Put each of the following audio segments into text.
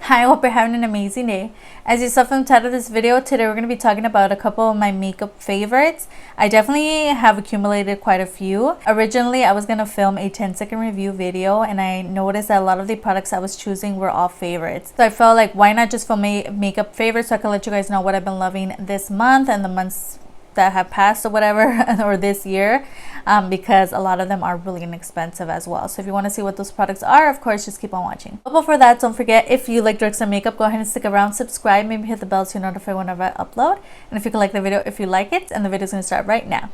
Hi, I hope you're having an amazing day. As you saw from the title of this video, today we're going to be talking about a couple of my makeup favorites. I definitely have accumulated quite a few. Originally, I was going to film a 10-second review video and I noticed that a lot of the products I was choosing were all favorites. So I felt like why not just film a makeup favorite so I can let you guys know what I've been loving this month and the months that have passed or whatever or this year, because a lot of them are really inexpensive as well. So if you want to see what those products are, of course, just keep on watching. But before that, don't forget, if you like drugs and makeup, go ahead and stick around, subscribe, maybe hit the bell so you're notified whenever I upload. And if you can like the video, if you like it, and the video is going to start right now.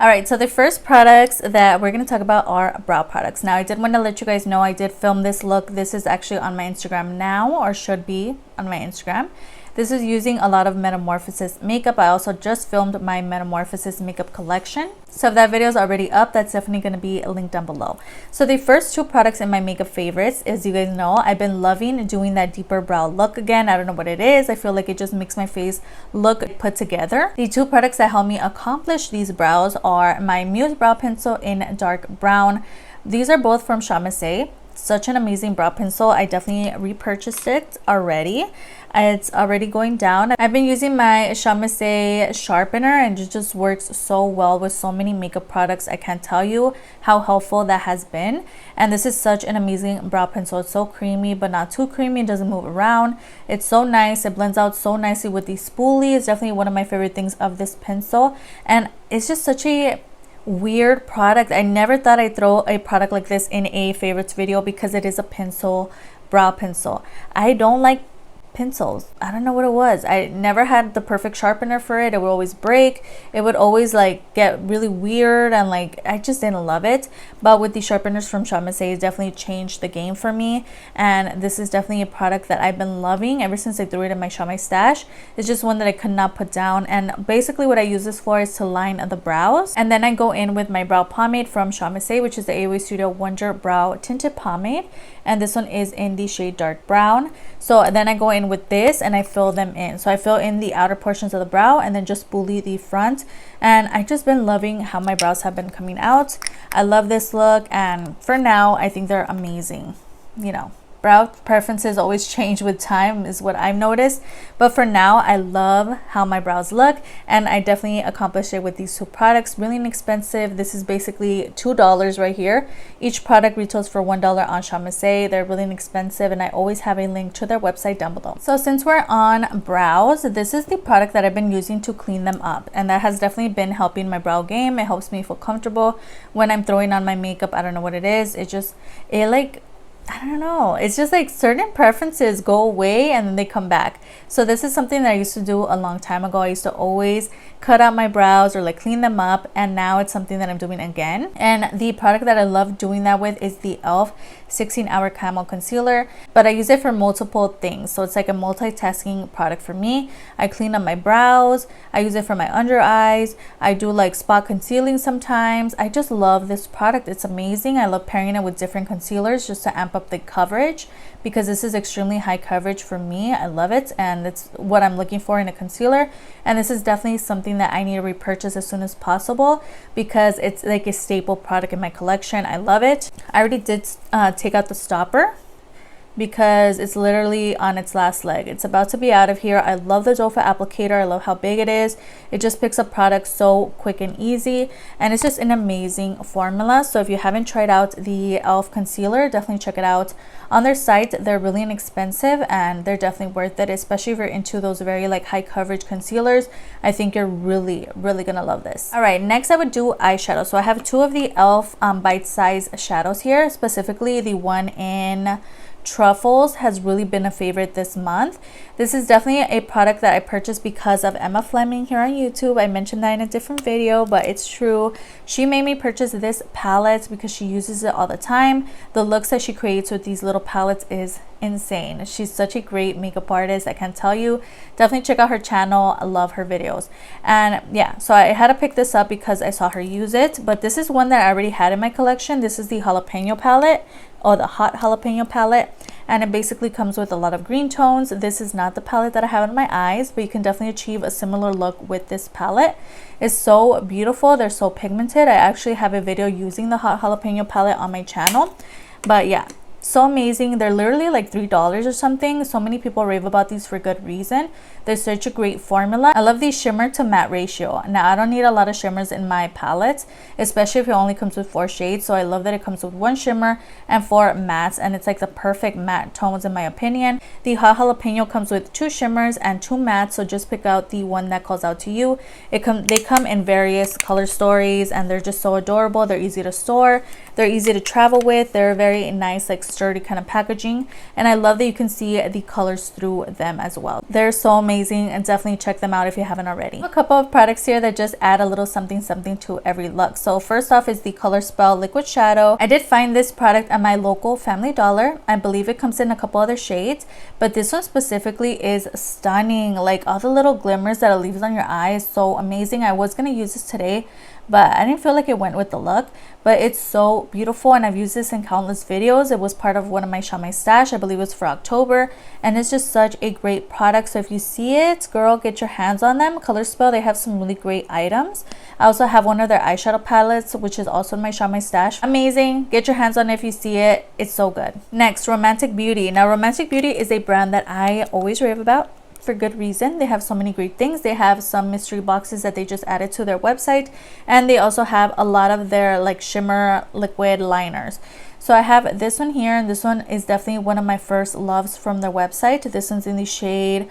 Alright, so the first products that we're going to talk about are brow products. Now, I did want to let you guys know I did film this look. This is actually on my Instagram now, or should be on my Instagram. This is using a lot of Metamorphosis makeup. I also just filmed my Metamorphosis makeup collection. So if that video is already up, that's definitely going to be linked down below. So the first two products in my makeup favorites, as you guys know, I've been loving doing that deeper brow look again. I don't know what it is. I feel like it just makes my face look put together. The two products that help me accomplish these brows are my Amuse brow pencil in dark brown. These are both from Amuse. Such an amazing brow pencil. I definitely repurchased it already. It's already going down. I've been using my Amuse sharpener and it just works so well with so many makeup products. I can't tell you how helpful that has been. And this is such an amazing brow pencil. It's so creamy but not too creamy. It doesn't move around. It's so nice. It blends out so nicely with the spoolie. It's definitely one of my favorite things of this pencil. And it's just such a weird product. I never thought I'd throw a product like this in a favorites video because it is a pencil, brow pencil. I don't like pencils. I don't know what it was. I never had the perfect sharpener for it. It would always break. It would always like get really weird and like I just didn't love it. But with the sharpeners from Amuse, it definitely changed the game for me. And this is definitely a product that I've been loving ever since I threw it in my Amuse stash. It's just one that I could not put down. And basically what I use this for is to line the brows. And then I go in with my brow pomade from Amuse, which is the AOA Studio Wonder Brow Tinted Pomade. And this one is in the shade dark brown. So then I go in with this and I fill them in. So I fill in the outer portions of the brow and then just spoolie the front. And I've just been loving how my brows have been coming out. I love this look, and for now I think they're amazing. You know, brow preferences always change with time is what I've noticed, but for now I love how my brows look, and I definitely accomplished it with these two products. Really inexpensive. This is basically $2 right here. Each product retails for $1 on Amuse. They're really inexpensive, and I always have a link to their website down below. So since we're on brows, this is the product that I've been using to clean them up, and that has definitely been helping my brow game. It helps me feel comfortable when I'm throwing on my makeup. I don't know what it is. I don't know. It's just like certain preferences go away and then they come back. So this is something that I used to do a long time ago. I used to always cut out my brows or like clean them up, and now it's something that I'm doing again. And the product that I love doing that with is the e.l.f. 16-hour camo concealer, but I use it for multiple things. So it's like a multitasking product for me. I clean up my brows. I use it for my under eyes. I do like spot concealing sometimes. I just love this product. It's amazing. I love pairing it with different concealers just to amp up the coverage, because this is extremely high coverage for me. I love it, and it's what I'm looking for in a concealer. And this is definitely something that I need to repurchase as soon as possible because it's like a staple product in my collection. I love it. I already did take out the stopper because it's literally on its last leg. It's about to be out of here. I love the doe foot applicator. I love how big it is. It just picks up products so quick and easy, and it's just an amazing formula. So if you haven't tried out the e.l.f. concealer, definitely check it out on their site. They're really inexpensive and they're definitely worth it, especially if you're into those very like high coverage concealers. I think you're really gonna love this. All right, next I would do eyeshadow. So I have two of the e.l.f. bite-size shadows here, specifically the one in Truffles has really been a favorite this month. This is definitely a product that I purchased because of Emma Fleming here on YouTube. I mentioned that in a different video, but it's true. She made me purchase this palette because she uses it all the time. The looks that she creates with these little palettes is insane. She's such a great makeup artist. I can't tell you. Definitely check out her channel. I love her videos. And yeah, so I had to pick this up because I saw her use it, but this is one that I already had in my collection. This is the jalapeno palette, or the hot jalapeno palette, and it basically comes with a lot of green tones. This is not the palette that I have in my eyes, but you can definitely achieve a similar look with this palette. It's so beautiful. They're so pigmented. I actually have a video using the hot jalapeno palette on my channel. But yeah, so amazing. They're literally like $3 or something. So many people rave about these for good reason. They're such a great formula. I love the shimmer to matte ratio. Now I don't need a lot of shimmers in my palettes, especially if it only comes with 4 shades. So I love that it comes with 1 shimmer and 4 mattes, and it's like the perfect matte tones in my opinion. The hot jalapeno comes with 2 shimmers and 2 mattes, so just pick out the one that calls out to you. They come in various color stories, and they're just so adorable. They're easy to store, they're easy to travel with, they're very nice, like sturdy kind of packaging, and I love that you can see the colors through them as well. They're so amazing, and definitely check them out if you haven't already. A couple of products here that just add a little something to every look. So first off is the Colourspell liquid shadow. I did find this product at my local Family Dollar. I believe it comes in a couple other shades, but this one specifically is stunning. Like all the little glimmers that it leaves on your eye is so amazing. I was gonna use this today, but I didn't feel like it went with the look, but it's so beautiful, and I've used this in countless videos. It was part of one of my Shop My Stash, I believe it was for October, and it's just such a great product. So if you see it, girl, get your hands on them. Colourspell, they have some really great items. I also have one of their eyeshadow palettes, which is also in my Shop My Stash. Amazing, get your hands on it if you see it. It's so good. Next, Romantic Beauty. Now Romantic Beauty is a brand that I always rave about for good reason. They have so many great things. They have some mystery boxes that they just added to their website, and they also have a lot of their like shimmer liquid liners. So I have this one here, and this one is definitely one of my first loves from their website. This one's in the shade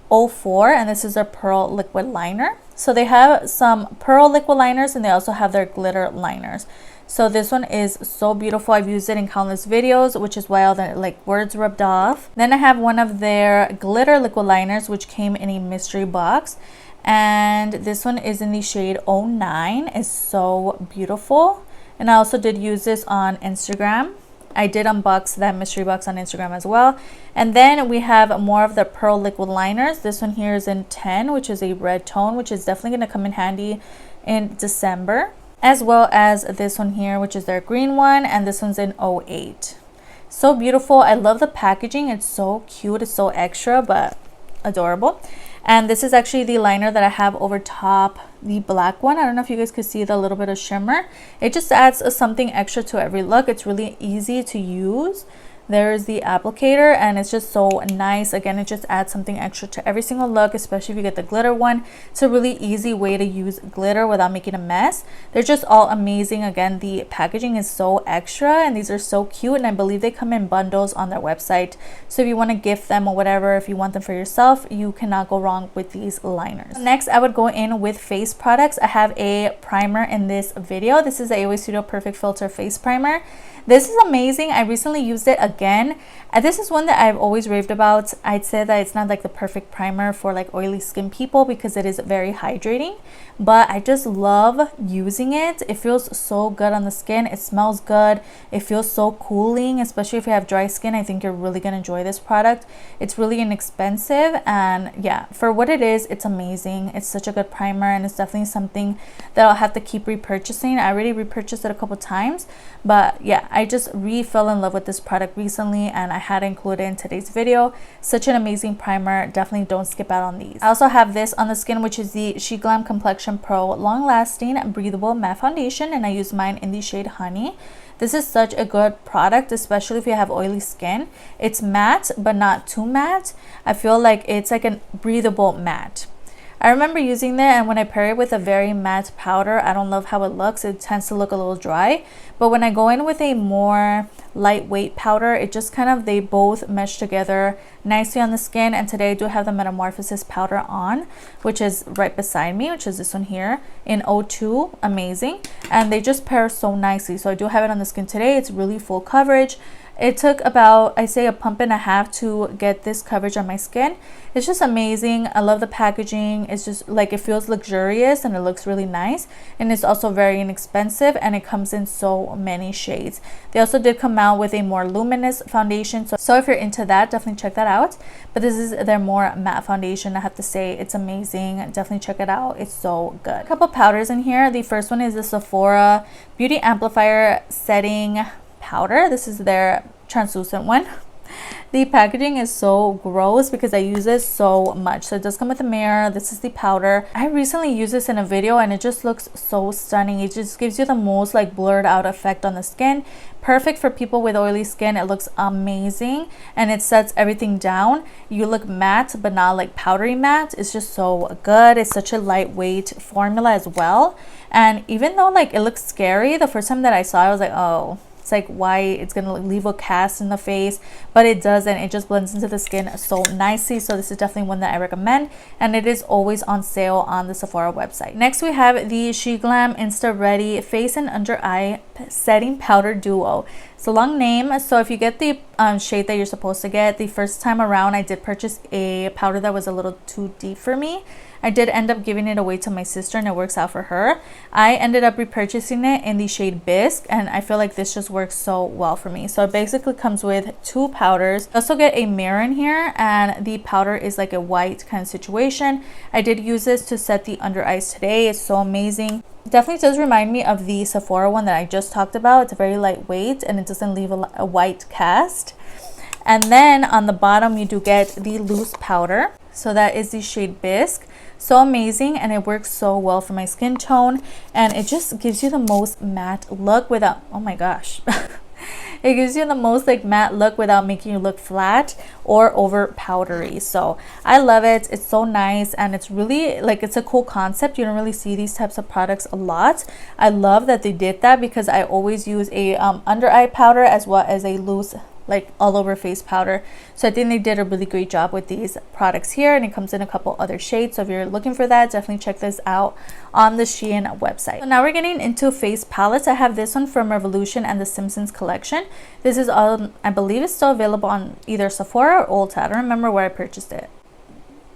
04, and this is their pearl liquid liner. So they have some pearl liquid liners, and they also have their glitter liners. So this one is so beautiful. I've used it in countless videos, which is why all the like words rubbed off. Then I have one of their glitter liquid liners, which came in a mystery box, and this one is in the shade 09. It's so beautiful, and I also did use this on Instagram. I did unbox that mystery box on Instagram as well. And then we have more of the pearl liquid liners. This one here is in 10, which is a red tone, which is definitely going to come in handy in December, as well as this one here, which is their green one, and this one's in 08. So beautiful. I love the packaging. It's so cute. It's so extra, but adorable. And this is actually the liner that I have over top the black one. I don't know if you guys could see the little bit of shimmer. It just adds something extra to every look. It's really easy to use. There's the applicator, and it's just so nice. Again, it just adds something extra to every single look, especially if you get the glitter one. It's a really easy way to use glitter without making a mess. They're just all amazing. Again, the packaging is so extra, and these are so cute, and I believe they come in bundles on their website. So if you want to gift them or whatever, if you want them for yourself, you cannot go wrong with these liners. Next, I would go in with face products. I have a primer in this video. This is the AOA Studio Perfect Filter Face Primer. This is amazing. I recently used it again. This is one that I've always raved about. I'd say that it's not like the perfect primer for like oily skin people because it is very hydrating, but I just love using it. It feels so good on the skin. It smells good. It feels so cooling, especially if you have dry skin. I think you're really gonna enjoy this product. It's really inexpensive, and yeah, for what it is, it's amazing. It's such a good primer, and it's definitely something that I'll have to keep repurchasing. I already repurchased it a couple times, but yeah, I just fell in love with this product recently, and I had to include it in today's video. Such an amazing primer. Definitely don't skip out on these. I also have this on the skin, which is the Sheglam Complexion Pro Long Lasting Breathable Matte Foundation, and I use mine in the shade Honey. This is such a good product, especially if you have oily skin. It's matte, but not too matte. I feel like it's like a breathable matte. I remember using that, and when I pair it with a very matte powder, I don't love how it looks. It tends to look a little dry, but when I go in with a more lightweight powder, it just kind of, they both mesh together nicely on the skin. And today I do have the Metamorphosis powder on, which is right beside me, which is this one here in 02. Amazing, and they just pair so nicely. So I do have it on the skin today. It's really full coverage. It took about, I say, a pump and a half to get this coverage on my skin. It's just amazing. I love the packaging. It's just like, it feels luxurious, and it looks really nice, and it's also very inexpensive, and it comes in so many shades. They also did come out with a more luminous foundation, so if you're into that, definitely check that out. But this is their more matte foundation. I have to say, it's amazing. Definitely check it out. It's so good. A couple powders in here. The first one is the Sephora Beauty Amplifier Setting Powder. This is their translucent one. The packaging is so gross because I use this so much. So it does come with a mirror. This is the powder. I recently used this in a video and it just looks so stunning. It just gives you the most like blurred out effect on the skin. Perfect for people with oily skin. It looks amazing and it sets everything down. You look matte but not like powdery matte. It's just so good. It's such a lightweight formula as well. And even though like it looks scary, the first time that I saw it, I was like, oh, it's like why it's gonna leave a cast in the face, but it doesn't. It just blends into the skin so nicely. So this is definitely one that I recommend, and it is always on sale on the Sephora website. Next we have the Sheglam Insta Ready Face and Under Eye Setting Powder Duo. It's a long name, so if you get the shade that you're supposed to get, the first time around I did purchase a powder that was a little too deep for me. I did end up giving it away to my sister and it works out for her. I ended up repurchasing it in the shade Bisque, and I feel like this just works so well for me. So it basically comes with 2 powders. You also get a mirror in here, and the powder is like a white kind of situation. I did use this to set the under eyes today. It's so amazing. Definitely does remind me of the Sephora one that I just talked about. It's very lightweight and it doesn't leave a white cast. And then on the bottom you do get the loose powder. So that is the shade Bisque. So amazing, and it works so well for my skin tone, and it just gives you the most matte look without, oh my gosh, it gives you the most like matte look without making you look flat or over powdery. So I love it. It's so nice, and it's really like, it's a cool concept. You don't really see these types of products a lot. I love that they did that because I always use a under eye powder as well as a loose like all over face powder. So I think they did a really great job with these products here, and it comes in a couple other shades. So if you're looking for that, definitely check this out on the Shein website. So now we're getting into face palettes. I have this one from Revolution and the Simpsons collection. This is all, I believe it's still available on either Sephora or Ulta. I don't remember where I purchased it.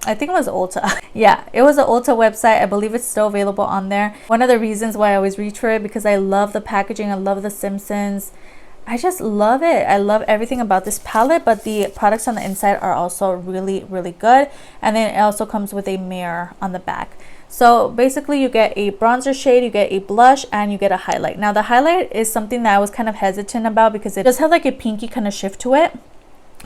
I think it was Ulta. Yeah, it was the Ulta website. I believe it's still available on there. One of the reasons why I always reach for it, because I love the packaging. I love the Simpsons. I just love it. I love everything about this palette, but the products on the inside are also really, really good. And then it also comes with a mirror on the back. So basically you get a bronzer shade, you get a blush, and you get a highlight. Now the highlight is something that I was kind of hesitant about because it does have like a pinky kind of shift to it.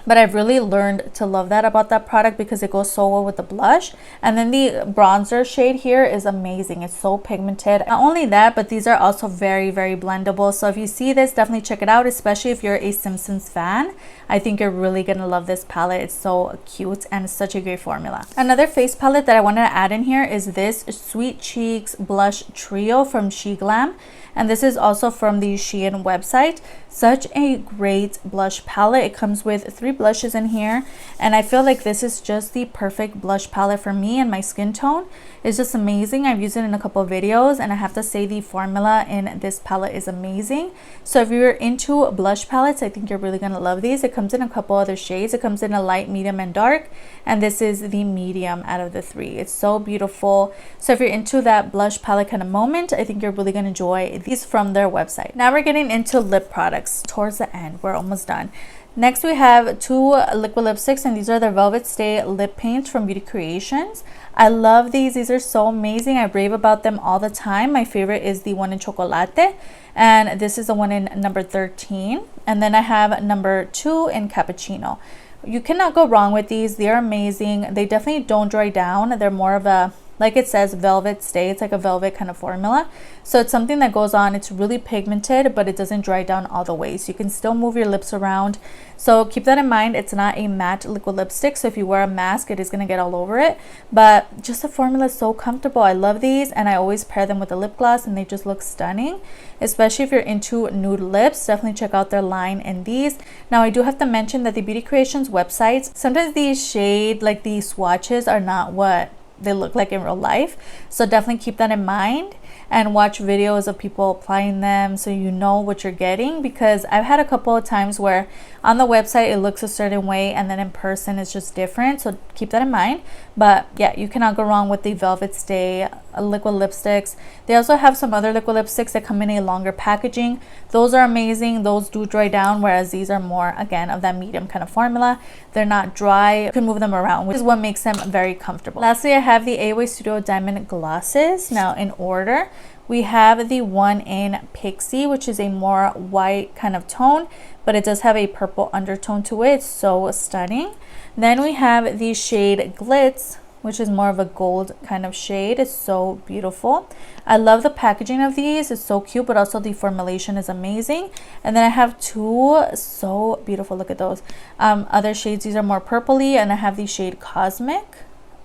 But I've really learned to love that about that product because it goes so well with the blush. And then the bronzer shade here is amazing. It's so pigmented. Not only that, but these are also very, very blendable. So if you see this, definitely check it out, especially if you're a Simpsons fan. I think you're really gonna love this palette. It's so cute and it's such a great formula. Another face palette that I wanted to add in here is this Sweet Cheeks Blush Trio from Sheglam. And this is also from the Shein website. Such a great blush palette. It comes with 3 blushes in here, and I feel like this is just the perfect blush palette for me and my skin tone. It's just amazing. I've used it in a couple of videos, and I have to say the formula in this palette is amazing. So if you're into blush palettes, I think you're really gonna love these. It comes in a couple other shades. It comes in a light, medium, and dark, and this is the medium out of the 3. It's so beautiful. So if you're into that blush palette kind of moment, I think you're really gonna enjoy these from their website. Now we're getting into lip products towards the end. We're almost done. Next we have 2 liquid lipsticks, and these are the Velvet Stay lip paints from Beauty Creations. I love these. These are so amazing. I rave about them all the time. My favorite is the one in chocolate, and this is the one in number 13, and then I have number 2 in cappuccino. You cannot go wrong with these. They are amazing. They definitely don't dry down. They're more of a, like it says, velvet stay. It's like a velvet kind of formula. So it's something that goes on. It's really pigmented, but it doesn't dry down all the way. So you can still move your lips around. So keep that in mind. It's not a matte liquid lipstick. So if you wear a mask, it is going to get all over it. But just the formula is so comfortable. I love these, and I always pair them with a lip gloss, and they just look stunning. Especially if you're into nude lips, definitely check out their line in these. Now I do have to mention that the Beauty Creations websites, sometimes these shade, like these swatches, are not what they look like in real life. So definitely keep that in mind and watch videos of people applying them so you know what you're getting, because I've had a couple of times where on the website it looks a certain way and then in person it's just different. So keep that in mind. But yeah, you cannot go wrong with the Velvet Stay liquid lipsticks. They also have some other liquid lipsticks that come in a longer packaging. Those are amazing. Those do dry down, whereas these are more, again, of that medium kind of formula. They're not dry. You can move them around, which is what makes them very comfortable. Lastly, I have the AOA Studio Diamond glosses. Now, in order, we have the one in Pixie, which is a more white kind of tone, but it does have a purple undertone to it. It's so stunning. Then we have the shade Glitz, which is more of a gold kind of shade. It's so beautiful. I love the packaging of these. It's so cute, but also the formulation is amazing. And then I have two so beautiful, look at those other shades. These are more purpley, and I have the shade Cosmic.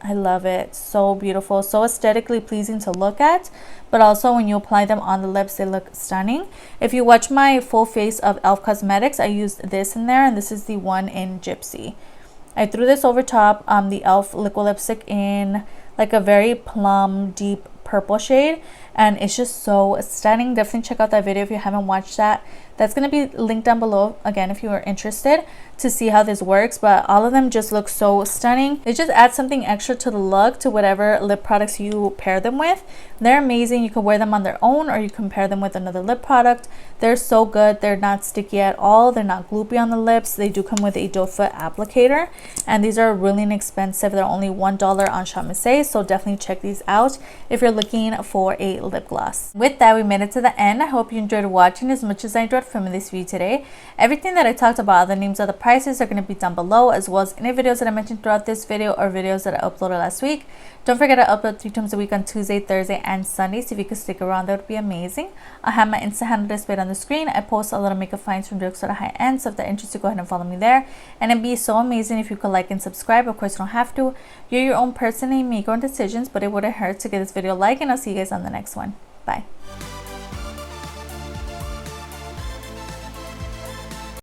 I love it. So beautiful, so aesthetically pleasing to look at, but also when you apply them on the lips, they look stunning. If you watch my full face of e.l.f. Cosmetics, I used this in there, and this is the one in Gypsy. I threw this over top the e.l.f. liquid lipstick in like a very plum deep purple shade, and it's just so stunning. Definitely check out that video if you haven't watched that. That's going to be linked down below again if you are interested to see how this works, but all of them just look so stunning. It just adds something extra to the look, to whatever lip products you pair them with. They're amazing. You can wear them on their own, or you can pair them with another lip product. They're so good. They're not sticky at all. They're not gloopy on the lips. They do come with a doe foot applicator, and these are really inexpensive. They're only $1 on Shop Miss, so definitely check these out if you're looking for a lip gloss. With that, we made it to the end. I hope you enjoyed watching as much as I enjoyed filming this video today. Everything that I talked about, the names of the prices, are going to be down below, as well as any videos that I mentioned throughout this video or videos that I uploaded last week. Don't forget I upload 3 times a week on Tuesday, Thursday, and Sunday, so if you could stick around, that would be amazing. I have my Insta handle displayed on the screen. I post a lot of makeup finds from drugstore to high end, so if they're interested, go ahead and follow me there. And it'd be so amazing if you could like and subscribe. Of course, you don't have to. You're your own person and you make your own decisions, but it wouldn't hurt to give this video a like, and I'll see you guys on the next one. Bye.